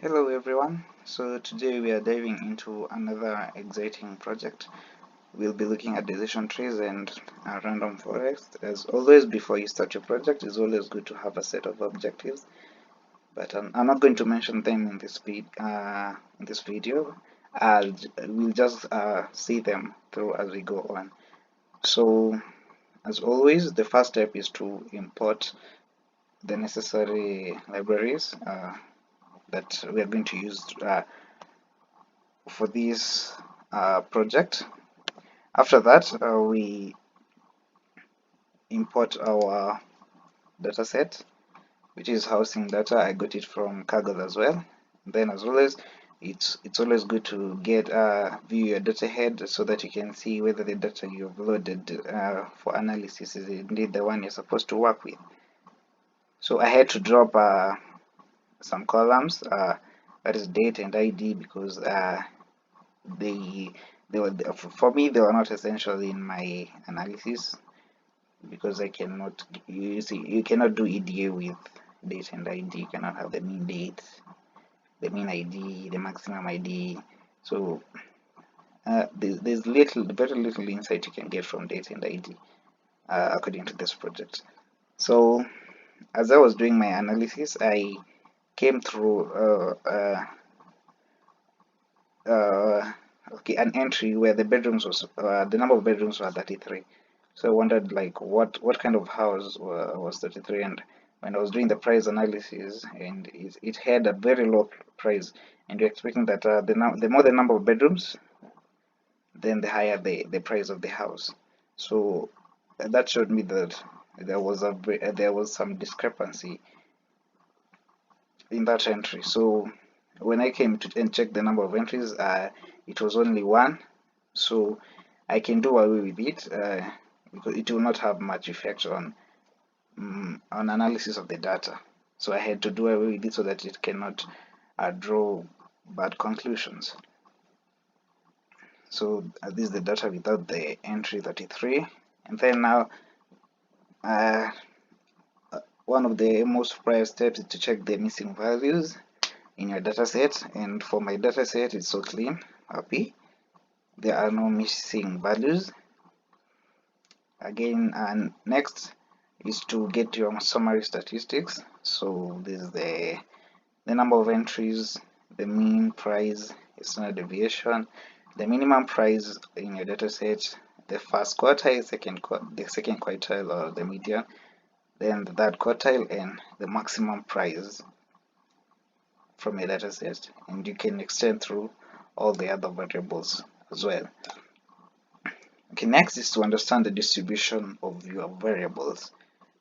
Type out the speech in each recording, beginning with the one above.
Hello everyone, so today we are diving into another exciting project. We'll be looking at decision trees and random forest. As always, before you start your project, it's always good to have a set of objectives, but I'm not going to mention them in this video. We'll just see them through as we go on. So as always, the first step is to import the necessary libraries that we are going to use for this project. After that, we import our dataset, which is housing data. I got it from Kaggle as well. Then, as always, it's always good to get view your data head so that you can see whether the data you've loaded for analysis is indeed the one you're supposed to work with. So I had to drop some columns, that is date and ID, because they were, for me, they were not essential in my analysis, because I cannot, you see, you cannot do EDA with date and ID. You cannot have the mean date, the mean ID, the maximum ID. So there's very little insight you can get from date and ID according to this project. So as I was doing my analysis, I came through okay, an entry where the bedrooms was the number of bedrooms were 33. So I wondered, like, what kind of house was 33, and when I was doing the price analysis, and it had a very low price, and you're expecting that the more the number of bedrooms, then the higher the price of the house. So that showed me that there was some discrepancy in that entry. So when I came to and check the number of entries, it was only one. So I can do away with it because it will not have much effect on analysis of the data. So I had to do away with it so that it cannot draw bad conclusions. So this is the data without the entry 33. And then now one of the most prior steps is to check the missing values in your dataset. And for my dataset, it's so clean, happy. There are no missing values. Again, and next is to get your summary statistics. So this is the number of entries, the mean price, standard deviation, the minimum price in your dataset, the first quartile, the second quartile or the median, then the third quartile, and the maximum price from your dataset. And you can extend through all the other variables as well. Okay, next is to understand the distribution of your variables.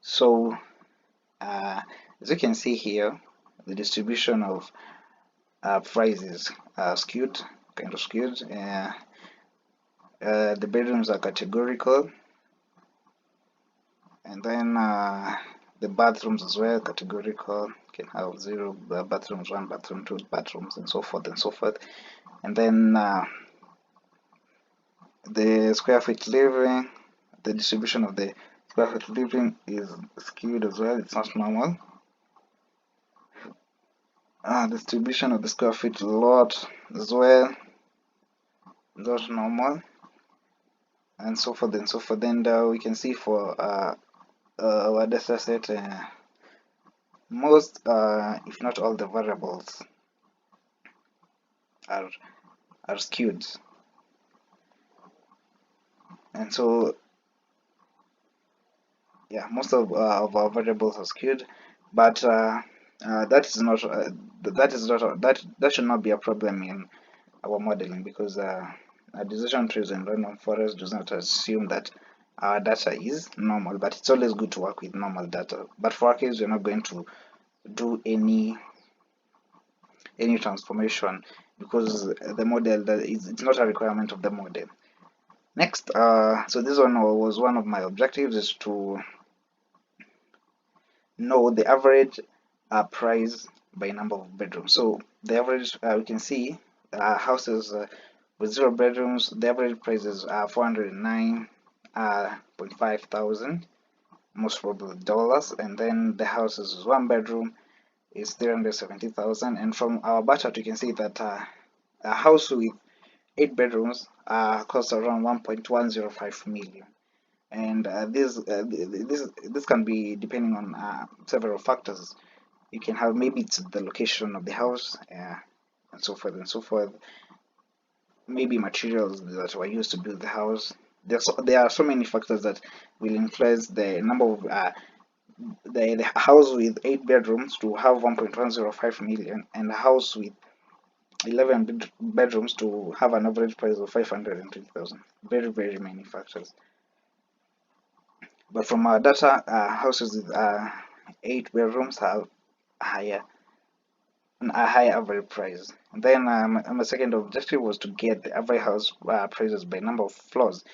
So as you can see here, the distribution of prices are skewed, kind of skewed. The bedrooms are categorical, and then the bathrooms as well, categorical. You can have 0 bathrooms, 1 bathroom, 2 bathrooms, and so forth and so forth. And then the square feet living, the distribution of the square feet living is skewed as well. It's not normal. Distribution of the square feet lot as well, not normal, and so forth and so forth. Then we can see for our data set, most if not all the variables are skewed, and so yeah, most of our variables are skewed, but that should not be a problem in our modeling, because decision trees and random forest does not assume that our data is normal, but it's always good to work with normal data. But for our case, we're not going to do any transformation, because the model it's not a requirement of the model. Next, so this one was one of my objectives, is to know the average price by number of bedrooms. So the average, we can see houses with 0 bedrooms, the average price is 409.5 thousand, most probably dollars. And then the houses is 1 bedroom, is 370,000, and from our bar chart you can see that a house with 8 bedrooms costs around 1.105 million. And this can be depending on several factors. You can have, maybe it's the location of the house, and so forth and so forth. Maybe materials that were used to build the house. There are so many factors that will influence the number of the house with 8 bedrooms to have 1.105 million, and a house with 11 bedrooms to have an average price of 503,000. Very, very many factors. But from our data, houses with 8 bedrooms have higher a high average price. And then my second objective was to get the average house prices by number of floors.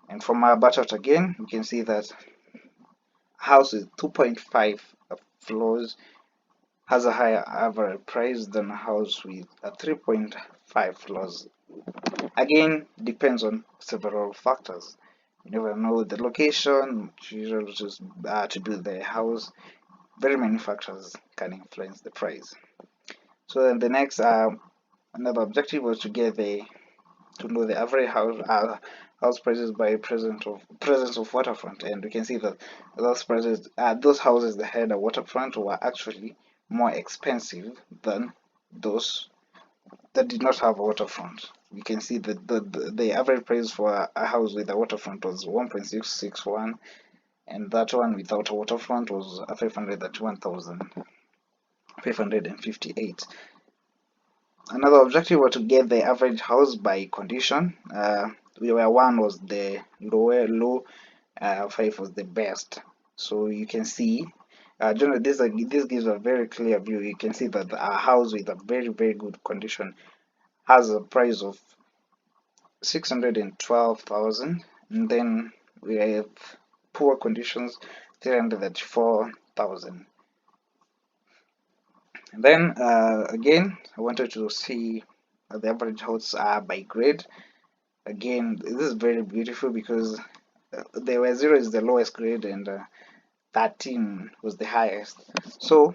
And from our bar chart again, you can see that house with 2.5 floors has a higher average price than a house with 3.5 floors. Again, depends on several factors. You never know the location, materials to build the house. Very many factors can influence the price. So then the next another objective was to know the average house prices by presence of waterfront, and we can see that those houses that had a waterfront were actually more expensive than those that did not have a waterfront. We can see that the average price for a house with a waterfront was 1.661, and that one without a waterfront was 531,558. Another objective was to get the average house by condition. One was the low, 5 was the best. So you can see, generally this gives a very clear view. You can see that a house with a very, very good condition has a price of 612,000, and then we have poor conditions 334,000. And then again, I wanted to see the average house by grade. Again, this is very beautiful because there were 0 is the lowest grade, and 13 was the highest. So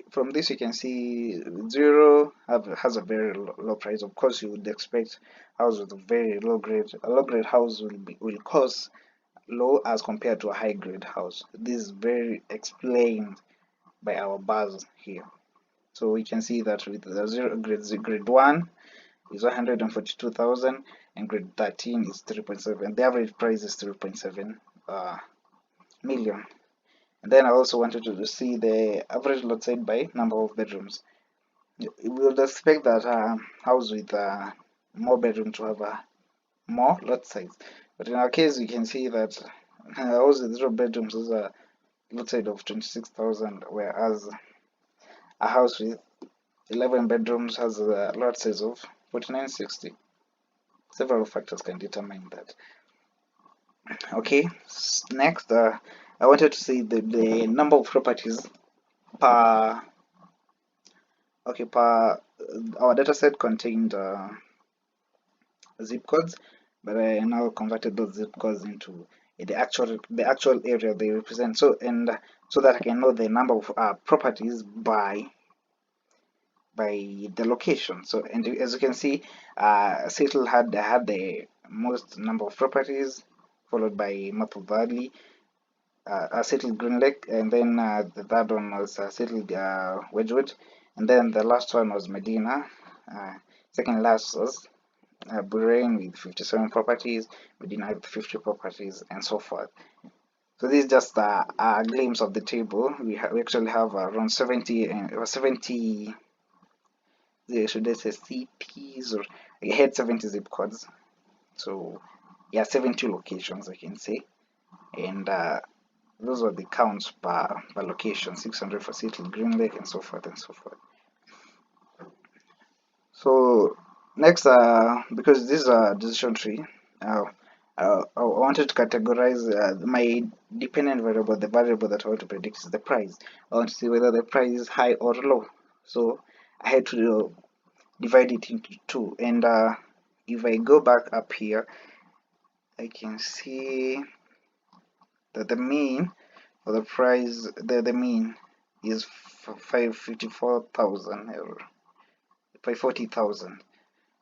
from this you can see 0 has a very low price. Of course, you would expect house with a very low grade. A low grade house will cost low as compared to a high grade house. This is very explained by our bars here. So we can see that with the grade 1 is 142,000, and grade 13 is 3.7. The average price is 3.7 million. And then I also wanted to see the average lot size by number of bedrooms. We would expect that house with more bedroom to have a more lot size, but in our case you can see that house with 0 bedrooms has a lot size of 26,000, whereas a house with 11 bedrooms has a lot size of 4960. Several factors can determine that. Okay, next I wanted to see the number of properties per our dataset contained zip codes, but I now converted those zip codes into the actual area they represent, so that I can know the number of properties by the location. So, and as you can see, Seattle had the most number of properties, followed by Maple Valley, Seattle Green Lake, and then the third one was Seattle Wedgwood, and then the last one was Medina. Second last was Burain with 57 properties, Medina with 50 properties, and so forth. So this is just a glimpse of the table. We actually have around 70 should I say CPs, or I had 70 zip codes. So yeah, 70 locations I can say, and those were the counts per location: 600 for Seattle, Green Lake, and so forth and so forth. So next, because this is a decision tree, I wanted to categorize my dependent variable. The variable that I want to predict is the price. I want to see whether the price is high or low. So I had to divide it into 2, and if I go back up here, I can see that the mean for the price, the mean is 554,000 or 540,000.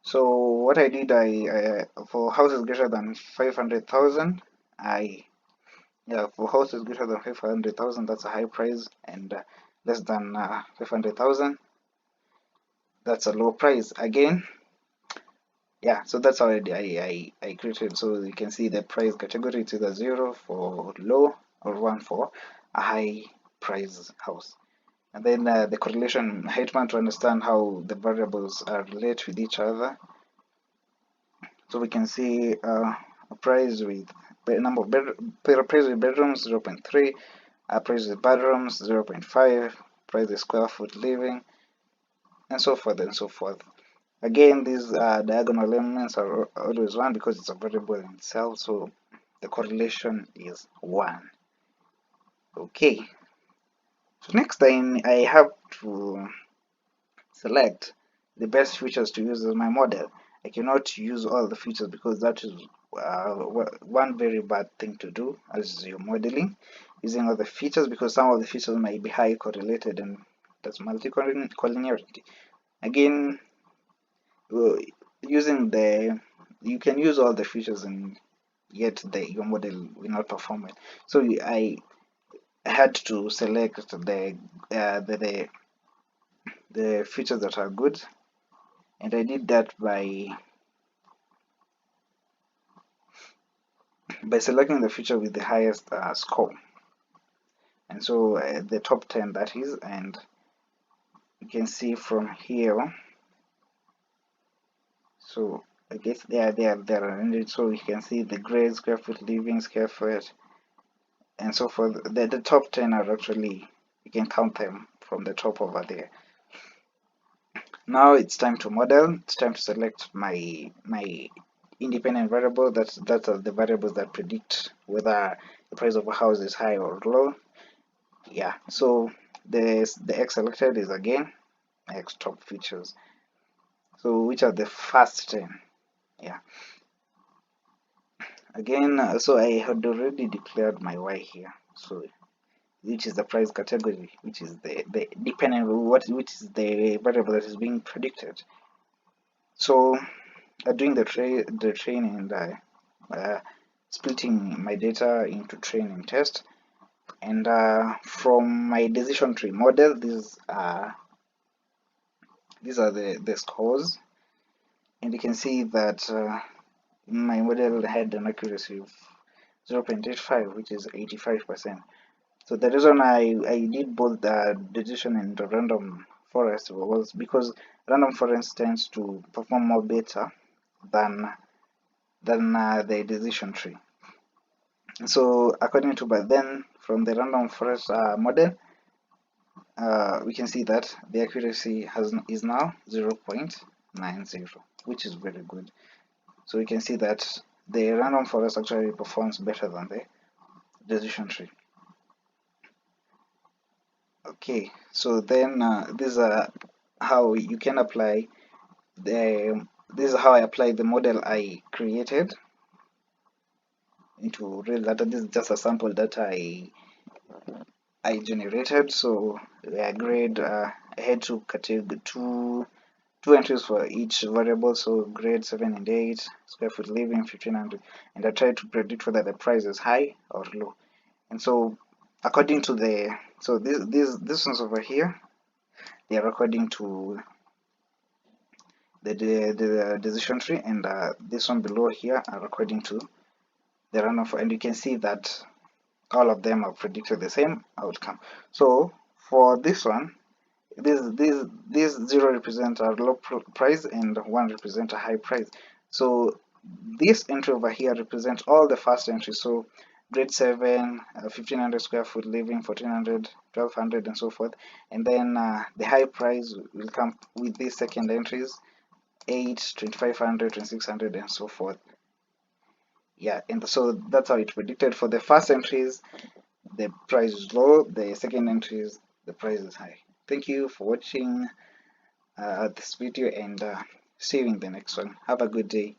So what I did, for houses greater than 500,000, for houses greater than 500,000, that's a high price, and less than 500,000, that's a low price. Again, so that's how I created. So you can see the price category, it's either 0 for low or 1 for a high price house. And then the correlation Hetman to understand how the variables relate with each other. So we can see a price with number of price with bedrooms 0.3, price with bedrooms 0.5, price with square foot living, and so forth and so forth. Again, these diagonal elements are always 1 because it's a variable in itself, so the correlation is 1. Okay. So next time I have to select the best features to use as my model. I cannot use all the features because that is one very bad thing to do as you're modeling, using all the features, because some of the features might be high correlated, and that's multi-collinearity. Again, you can use all the features and yet your model will not perform well. So I had to select the features that are good, and I did that by selecting the feature with the highest score, and so the top 10, that is. And you can see from here, so I guess there are, so you can see the grade, square foot living, square foot, and so forth. The top 10 are actually, you can count them from the top over there. Now it's time to model. It's time to select my independent variable. That are the variables that predict whether the price of a house is high or low. So the X selected is again X top features. So which are the first 10? Again, so I had already declared my Y here. So which is the price category, which is the dependent which is the variable that is being predicted. So doing the training and splitting my data into train and test, and from my decision tree model, these are the scores, and you can see that my model had an accuracy of 0.85, which is 85%. So the reason I did both the decision and the random forest was because random forest tends to perform more better than the decision tree. So according to, but then from the random forest model, we can see that the accuracy is now 0.90, which is very good. So we can see that the random forest actually performs better than the decision tree. Okay, so then these are how you can apply this is how I apply the model I created into real data. This is just a sample data I generated. So I grade I had to categorize two entries for each variable, so grade 7 and 8, square foot living 1500, and I tried to predict whether the price is high or low. And so according to this ones over here, they are according to the decision tree, and this one below here are according to the random, and you can see that all of them have predicted the same outcome. So for this one, this 0 represent a low price and 1 represent a high price. So this entry over here represents all the first entries. So grade 7, 1500 square foot living, 1400, 1200, and so forth. And then the high price will come with these second entries, 8, 2500, 2600, and so forth. And so that's how it's predicted. For the first entries, the price is low. The second entries, the price is high. Thank you for watching this video, and see you in the next one. Have a good day.